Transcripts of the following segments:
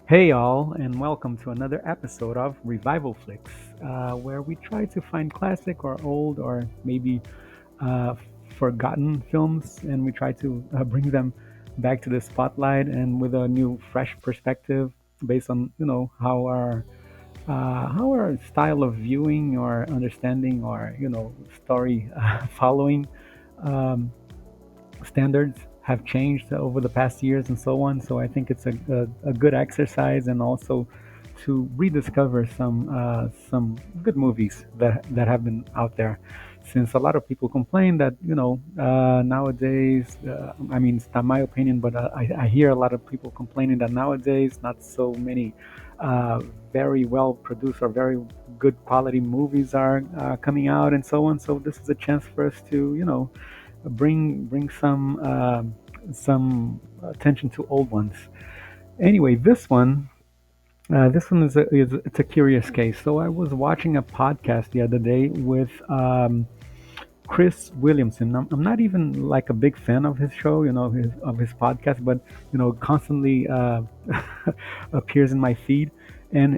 Hey, all, and welcome to another episode of RevivalFlix, where we try to find classic or old or maybe uh, forgotten films, and we try to bring them back to the spotlight and with a new, fresh perspective based on how our style of viewing or understanding or story following. Um, Standards have changed over the past years and so on. So I think it's a good exercise and also to rediscover some good movies that have been out there. Since a lot of people complain that nowadays, I mean it's not my opinion, but I hear a lot of people complaining that nowadays not so many uh, very well produced or very good quality movies are coming out and so on. So this is a chance for us to bring some attention to old ones. Anyway, this one is it's a curious case. So I was watching a podcast the other day with Chris Williamson. I'm not even like a big fan of his show, of his podcast, but constantly appears in my feed, and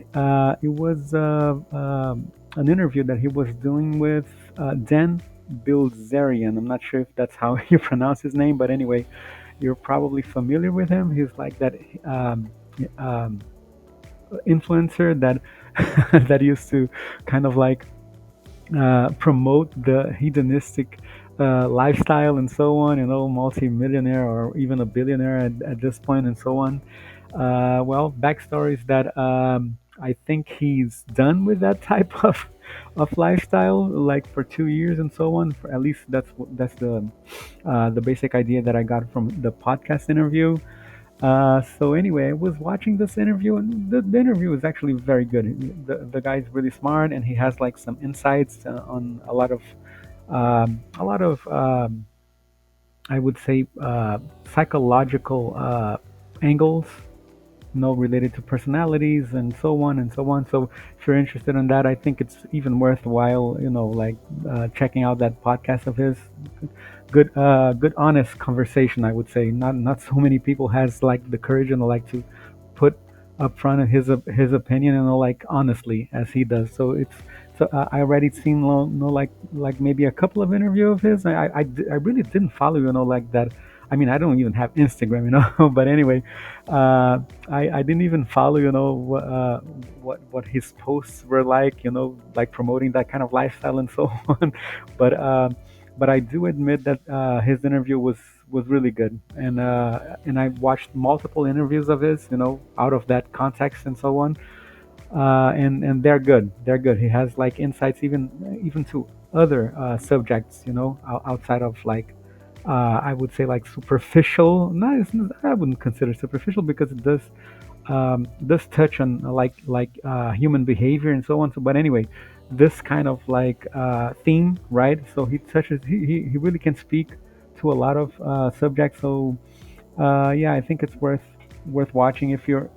it was an interview that he was doing with Dan Bilzerian. I'm not sure if that's how you pronounce his name, but anyway, you're probably familiar with him. He's like that um, um, influencer that that used to kind of like promote the hedonistic lifestyle and so on, multi-millionaire or even a billionaire at this point and so on. Well, backstories that I think he's done with that type of lifestyle, like for 2 years and so on. For at least that's the basic idea that I got from the podcast interview. So anyway, I was watching this interview, and the interview is actually very good. The guy's really smart, and he has like some insights on a lot of I would say psychological angles, related to personalities and so on and so on. So if you're interested in that, I think it's even worthwhile, like checking out that podcast of his. Good honest conversation, I would say. Not so many people has like the courage and like to put up front of his opinion, like honestly as he does. So it's so I already seen like maybe a couple of interview of his. I really didn't follow, like that. I mean, I don't even have Instagram, but anyway, I didn't even follow, what his posts were like, like promoting that kind of lifestyle and so on. But I do admit that his interview was really good, and I watched multiple interviews of his, out of that context and so on, and they're good. They're good. He has like insights even to other subjects, outside of like I would say like superficial. No, I wouldn't consider superficial because it does touch on like human behavior and so on. So, but anyway, this kind of like theme, right? So he really can speak to a lot of subjects. So yeah, I think it's worth watching if you're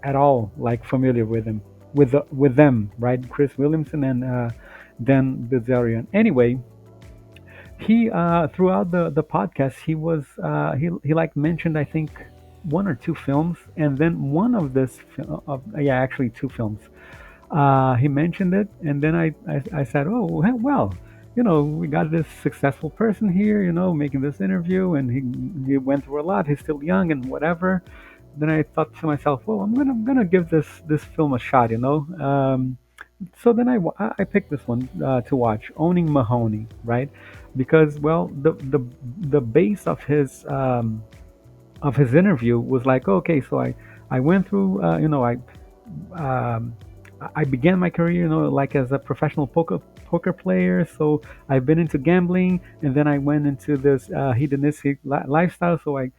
at all like familiar with him with them, right? Chris Williamson and Dan Bilzerian. Anyway, he throughout the podcast he like mentioned, I think, one or two films, and then one of yeah, actually two films. He mentioned it, and then I said, oh well, we got this successful person here, making this interview, and he went through a lot. He's still young and whatever. Then I thought to myself, well, I'm gonna give this film a shot, so then I picked this one to watch, Owning Mahowny, right? Because well, the base of his interview was like, okay, so I went through, um, I began my career, like as a professional poker player. So I've been into gambling, and then I went into this hedonistic lifestyle. So I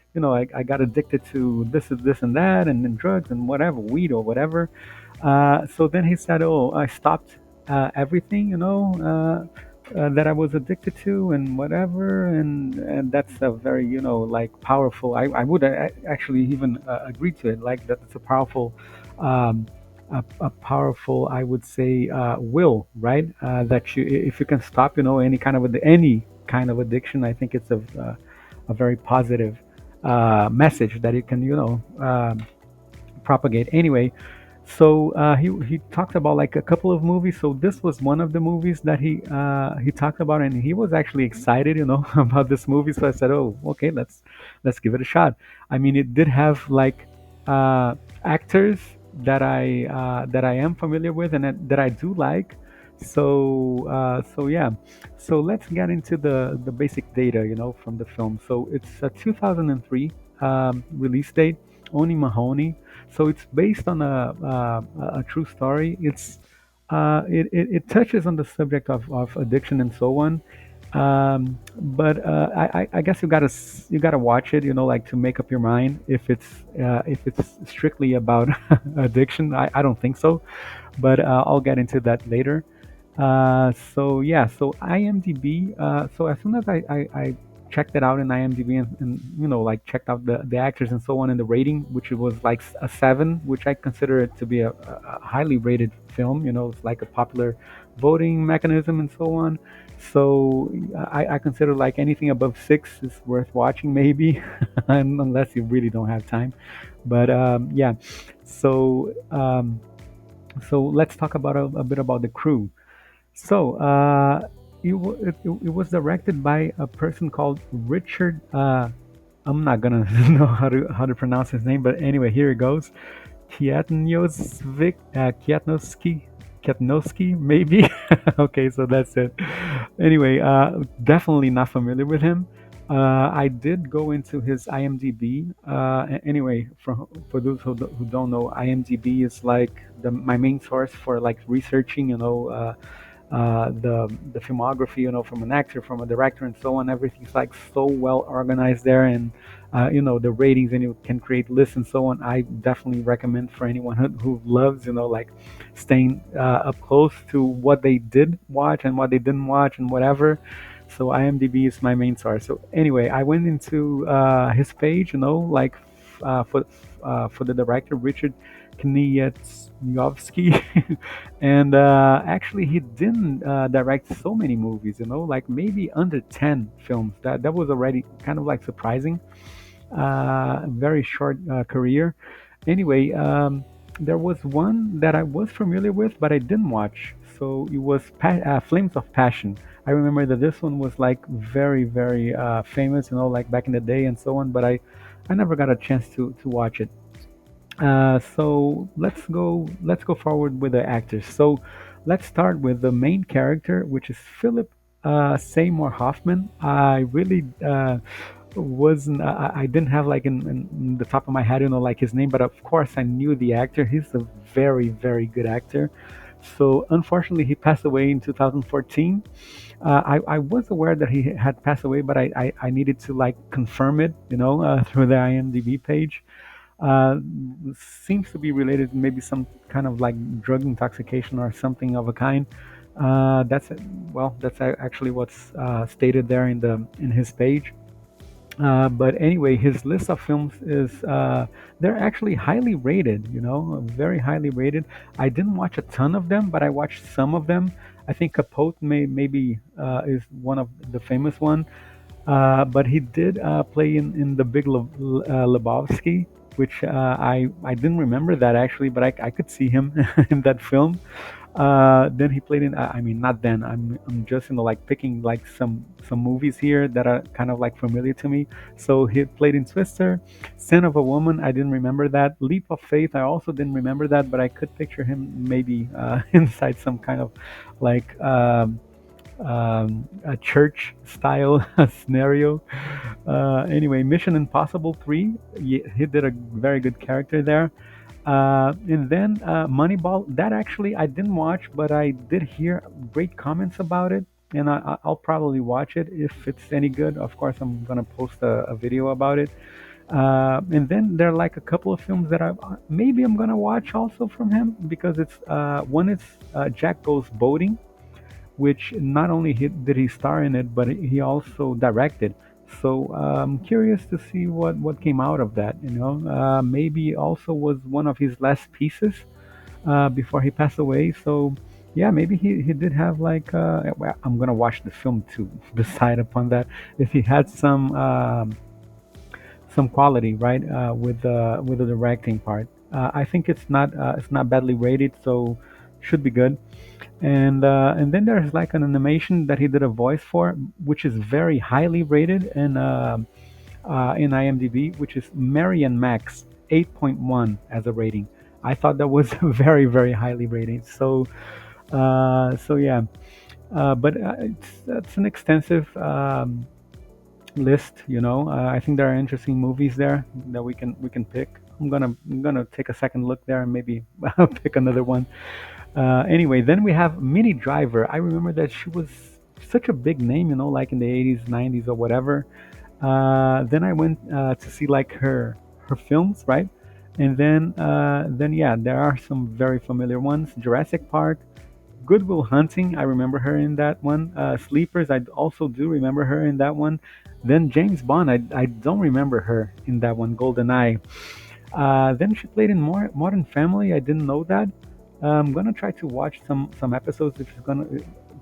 got addicted to this and that, and then drugs and whatever, weed or whatever. So then he said, "Oh, I stopped everything, that I was addicted to, and whatever." And that's a very, like powerful. I would actually even agree to it. Like that, it's a powerful, a powerful, I would say, will, right? That you, if you can stop, any kind of addiction, I think it's a very positive message that you can, propagate. Anyway, so he talked about like a couple of movies. So this was one of the movies that he talked about, and he was actually excited, about this movie. So I said, "Oh, okay, let's give it a shot." I mean, it did have like actors that I am familiar with and that I do like. So yeah, so let's get into the basic data, from the film. So it's a 2003 release date. Oni Mahoney. So it's based on a true story. It touches on the subject of addiction and so on. But I guess you gotta watch it, like to make up your mind if it's strictly about addiction. I don't think so, but I'll get into that later. So yeah, so IMDb. So as soon as I checked it out in IMDb and like checked out the actors and so on and the rating, which it was like a 7, which I consider it to be a highly rated film. It's like a popular voting mechanism and so on. So I consider like anything above 6 is worth watching, maybe, unless you really don't have time. But yeah, so let's talk about a bit about the crew. So, it was directed by a person called Richard. I'm not gonna know how to pronounce his name, but anyway, here it goes. Kiatnowski, maybe. Okay, so that's it. Anyway, definitely not familiar with him. I did go into his IMDb. Anyway, for those who don't know, IMDb is like my main source for like researching, the filmography, from an actor, from a director, and so on. Everything's like so well organized there, and the ratings, and you can create lists and so on. I definitely recommend for anyone who loves, like staying up close to what they did watch and what they didn't watch and whatever. So IMDb is my main source. So anyway, I went into his page, like for the director Richard Kniatkowski, and actually he didn't direct so many movies, like maybe under 10 films. That was already kind of like surprising. Very short career. Anyway, there was one that I was familiar with, but I didn't watch. So it was Flames of Passion. I remember that this one was like very, very famous, like back in the day and so on. But I never got a chance to watch it. So let's go forward with the actors. So let's start with the main character, which is Philip Seymour Hoffman. I really wasn't I didn't have like in the top of my head, like his name, but of course I knew the actor. He's a very, very good actor. So unfortunately, he passed away in 2014. I was aware that he had passed away, but I needed to like confirm it, through the IMDb page. uh, Seems to be related to maybe some kind of like drug intoxication or something of a kind. That's well, that's actually what's stated there in his page. But anyway, his list of films is they're actually highly rated. Very highly rated. I didn't watch a ton of them, but I watched some of them. I think Capote maybe is one of the famous one. But he did play in the Big Lebowski, which I didn't remember that actually, but I could see him in that film. Then he played in. I mean, not then. I'm just like picking like some movies here that are kind of like familiar to me. So he played in Twister, Sin of a Woman. I didn't remember that. Leap of Faith. I also didn't remember that, but I could picture him maybe inside some kind of like. A church style scenario. Anyway, Mission Impossible 3, he did a very good character there. And then Moneyball, that actually I didn't watch, but I did hear great comments about it. And I'll probably watch it if it's any good. Of course, I'm going to post a video about it. And then there are like a couple of films that maybe I'm going to watch also from him because it's one is Jack Goes Boating, which not only did he star in it, but he also directed. So I'm curious to see what came out of that. Maybe also was one of his last pieces before he passed away. So yeah, maybe he did have like. Well, I'm gonna watch the film to decide upon that if he had some quality, right, with the directing part. I think it's not badly rated, so should be good. And then there's like an animation that he did a voice for, which is very highly rated in IMDb, which is Mary and Max, 8.1 as a rating. I thought that was very very highly rated. So yeah, but it's an extensive list. I think there are interesting movies there that we can pick. I'm gonna take a second look there and maybe pick another one. Anyway, then we have Minnie Driver. I remember that she was such a big name, like in the 80s, 90s, or whatever. Then I went to see like her films, right? And then yeah, there are some very familiar ones. Jurassic Park, Goodwill Hunting. I remember her in that one. Sleepers. I also do remember her in that one. Then James Bond. I don't remember her in that one. GoldenEye. Then she played in Modern Family. I didn't know that. I'm gonna try to watch some episodes if it's gonna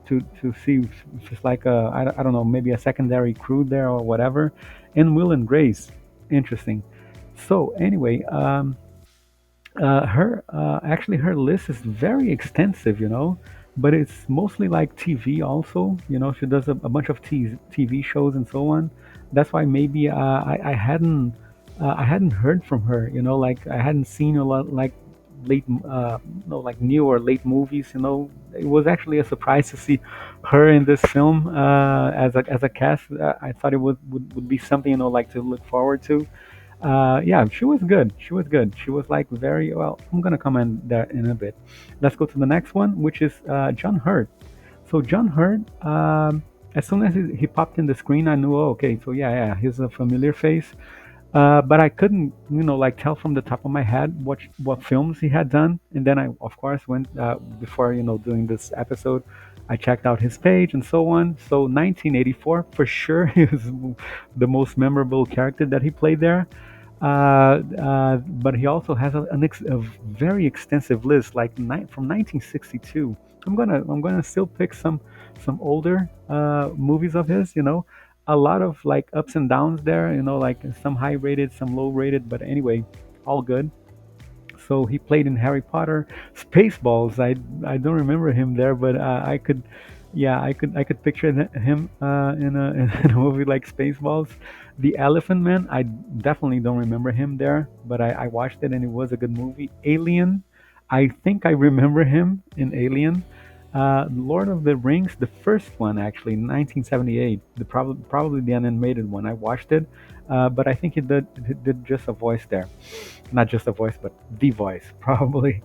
to see if it's like I don't know, maybe a secondary crew there or whatever. And Will and Grace, interesting. So anyway, her actually her list is very extensive, but it's mostly like TV also. She does a bunch of TV shows and so on. That's why maybe I hadn't heard from her. Like I hadn't seen a lot like late like new or late movies. It was actually a surprise to see her in this film as a cast. I thought it would be something like to look forward to. Yeah, she was good. She was good. She was like very well. I'm gonna comment that in a bit. Let's go to the next one, which is John Hurt. So John Hurt, as soon as he popped in the screen, I knew, oh, okay, so yeah, he's a familiar face. But I couldn't, like tell from the top of my head what films he had done. And then I, of course, went before doing this episode. I checked out his page and so on. So 1984 for sure is the most memorable character that he played there. But he also has a very extensive list, like from 1962. I'm gonna still pick some older movies of his. A lot of like ups and downs there. Like some high rated, some low rated. But anyway, all good. So he played in Harry Potter, Spaceballs. I don't remember him there, but I could, yeah, I could picture him in a movie like Spaceballs. The Elephant Man. I definitely don't remember him there, but I watched it and it was a good movie. Alien. I think I remember him in Alien. Lord of the Rings, the first one actually, 1978. Probably the animated one. I watched it, but I think he did just a voice there, not just a voice, but the voice probably.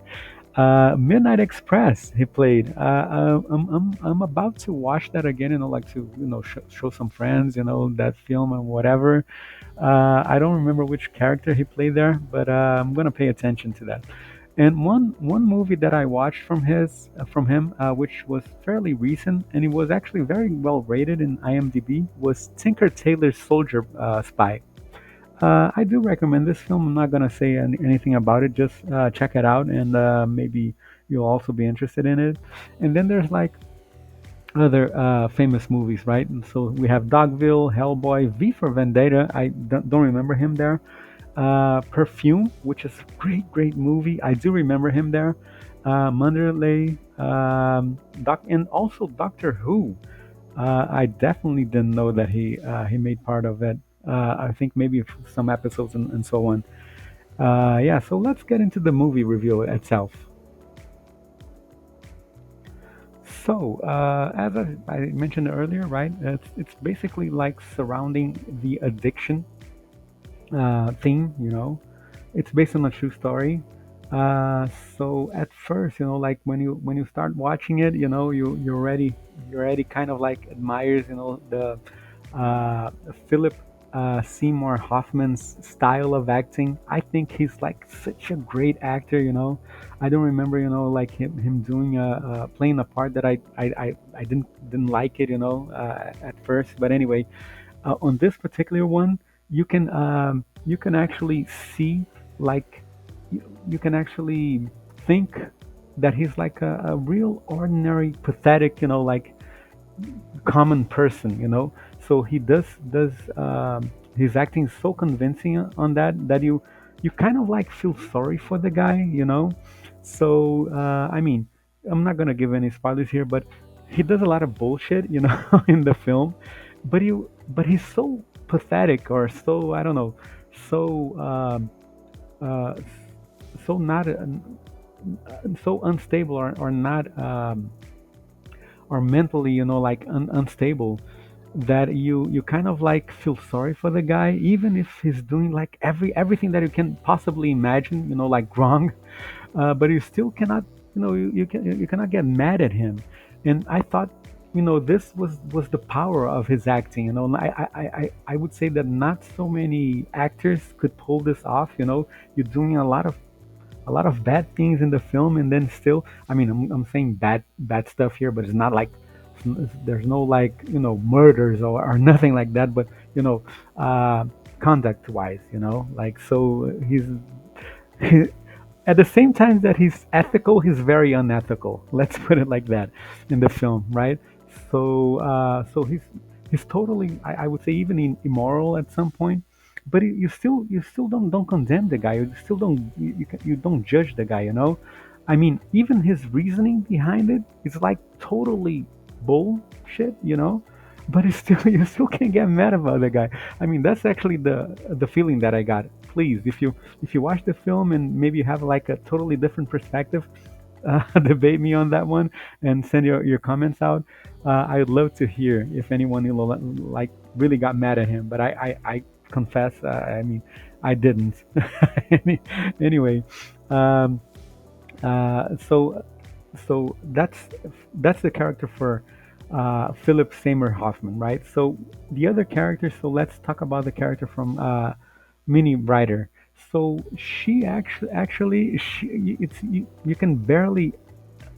Midnight Express, he played. I'm about to watch that again, like to show some friends, that film and whatever. I don't remember which character he played there, but I'm gonna pay attention to that. And one movie that I watched from him, which was fairly recent, and it was actually very well rated in IMDb, was Tinker Tailor Soldier Spy. I do recommend this film. I'm not gonna say anything about it. Just check it out, and maybe you'll also be interested in it. And then there's like other famous movies, right? And so we have Dogville, Hellboy, V for Vendetta. I don't remember him there. Perfume, which is a great movie. I do remember him there. Manderley, and also Doctor Who. I definitely didn't know that he made part of it. I think maybe some episodes and so on. Yeah, so let's get into the movie review itself. So, as I mentioned earlier, right, it's basically like surrounding the addiction theme. It's based on a true story. Uh, so at first, like when you start watching it, you already kind of like admires, the uh, Philip Seymour Hoffman's style of acting. I think he's like such a great actor. I don't remember, like him doing playing a part that I didn't like it, at first. But anyway, on this particular one, you can actually see like you can actually think that he's like a real ordinary, pathetic, like common person. So he does his acting is so convincing on that you you kind of like feel sorry for the guy. So I mean, I'm not gonna give any spoilers here, but he does a lot of bullshit, in the film. But he's so pathetic, or so, I don't know, so uh, so not so unstable, or not, or mentally, like unstable, that you kind of like feel sorry for the guy, even if he's doing like everything that you can possibly imagine, like wrong. But you still cannot, you cannot get mad at him. And I thought, this was the power of his acting. And I would say that not so many actors could pull this off. You're doing a lot of bad things in the film, and then still, I mean, I'm saying bad stuff here, but it's not like, there's no, like, murders, or nothing like that. But you know uh conduct wise, like, so he, at the same time that he's ethical, he's very unethical. Let's put it like that in the film, right? So he's totally, I would say, even immoral at some point. But you still don't condemn the guy. You still don't, you don't judge the guy. I mean, even his reasoning behind it is like totally bullshit. But it's still you still can't get mad about the guy. I mean, that's actually the feeling that I got. Please, if you watch the film and maybe you have like a totally different perspective, debate me on that one and send your comments out. I would love to hear if anyone, like, really got mad at him. But I confess, I mean, I didn't. Anyway, um, so that's the character for Philip Seymour Hoffman, right? So the other characters. So let's talk about the character from Minnie Driver. So she actually it's you can barely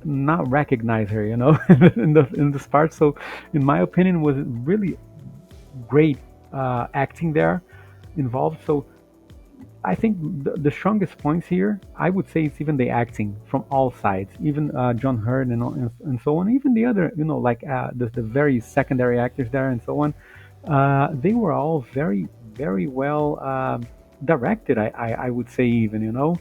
not recognize her, in this part. So in my opinion, was really great acting there involved. So I think the strongest points here, I would say, it's even the acting from all sides, even John Hurt and so on, even the other, like the very secondary actors there and so on. They were all very, very well directed. I would say, even,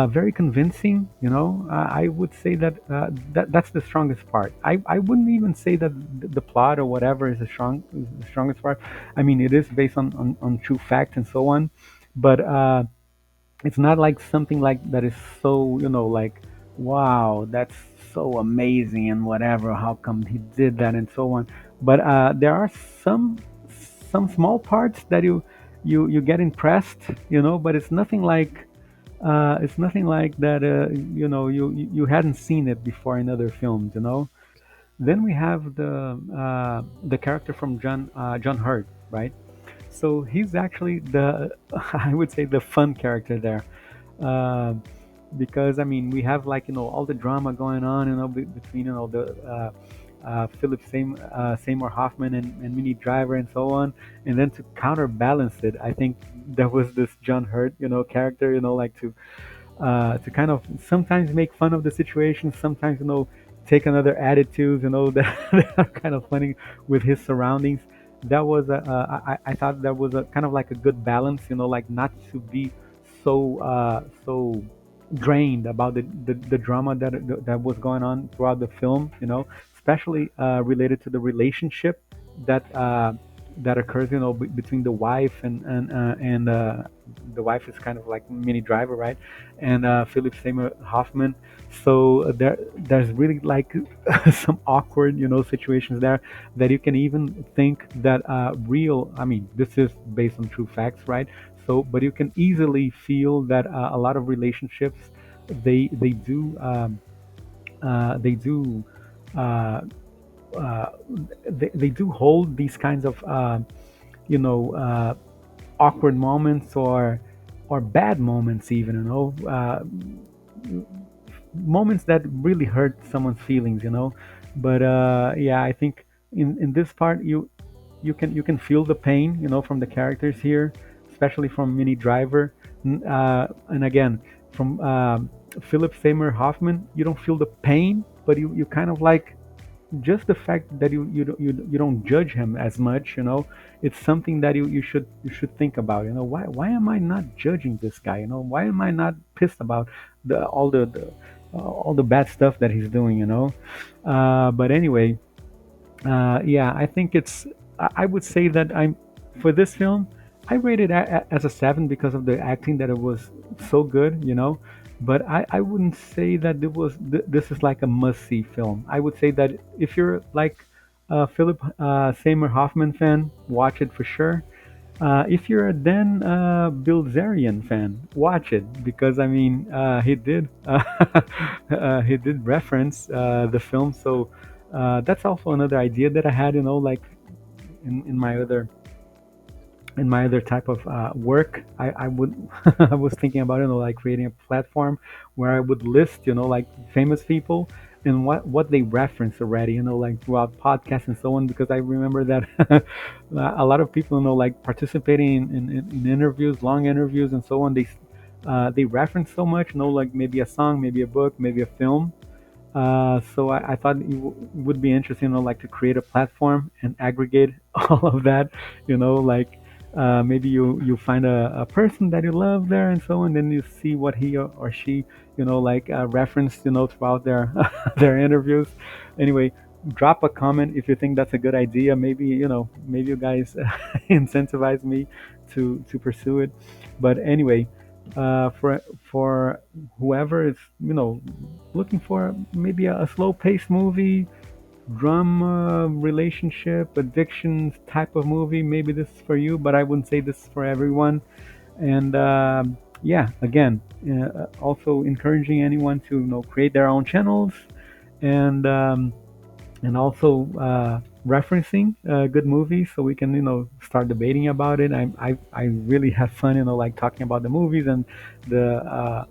very convincing. I would say that's the strongest part. I wouldn't even say that the plot or whatever is the strongest part. I mean, it is based on true facts and so on, but it's not like something like that is so, like, wow, that's so amazing and whatever, how come he did that and so on. But there are some small parts that you get impressed, but it's nothing like that, you hadn't seen it before in other films. Then we have the character from John Hurt, right? So he's actually the I would say the fun character there, uh, because I mean, we have, like, all the drama going on, between, the Philip Seymour Hoffman and Minnie Driver and so on. And then to counterbalance it, I think there was this John Hurt, character, like, to kind of sometimes make fun of the situation, sometimes, take another attitude, that are kind of funny with his surroundings. That was I thought that was a kind of like a good balance, like, not to be so drained about the drama that was going on throughout the film, especially related to the relationship that occurs, between the wife and the wife is kind of like Minnie Driver, right? And Philip Seymour Hoffman. So there's really, like, some awkward, situations there that you can even think that real. I mean, this is based on true facts, right? So, but you can easily feel that a lot of relationships, they do uh, uh, they do hold these kinds of you know awkward moments, or bad moments, even, moments that really hurt someone's feelings. But yeah, I think in this part, you can feel the pain, from the characters here, especially from Minnie Driver. And again, from Philip Seymour Hoffman, you don't feel the pain, but you kind of like, just the fact that you don't judge him as much, it's something that you should think about. Why am I not judging this guy? Why am I not pissed about all the bad stuff that he's doing? But anyway, yeah, I think I would say that for this film, I rated as a 7 because of the acting, that it was so good. But I wouldn't say that this is like a must-see film. I would say that if you're like a Philip Seymour Hoffman fan, watch it for sure. If you're a Dan Bilzerian fan, watch it, because I mean he did reference the film, so that's also another idea that I had, like in my other type of work. I would I was thinking about like creating a platform where I would list like famous people and what they reference already, like throughout podcasts and so on, because I remember that a lot of people like participating in interviews, long interviews and so on. They reference so much, like maybe a song, maybe a book, maybe a film. So I thought it would be interesting, like to create a platform and aggregate all of that, like maybe you find a person that you love there and so on, then you see what he or she, like referenced, throughout their their interviews. Anyway, drop a comment if you think that's a good idea. Maybe maybe you guys incentivize me to pursue it. But anyway, for whoever is looking for maybe a slow-paced movie, drama, relationship, addictions type of movie, maybe this is for you. But I wouldn't say this is for everyone. And yeah, again, also encouraging anyone to create their own channels, and also referencing good movies, so we can start debating about it. I really have fun, like talking about the movies and the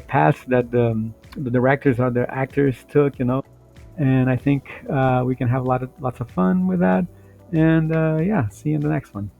paths that the directors or the actors took, and I think we can have lots of fun with that. And yeah, see you in the next one.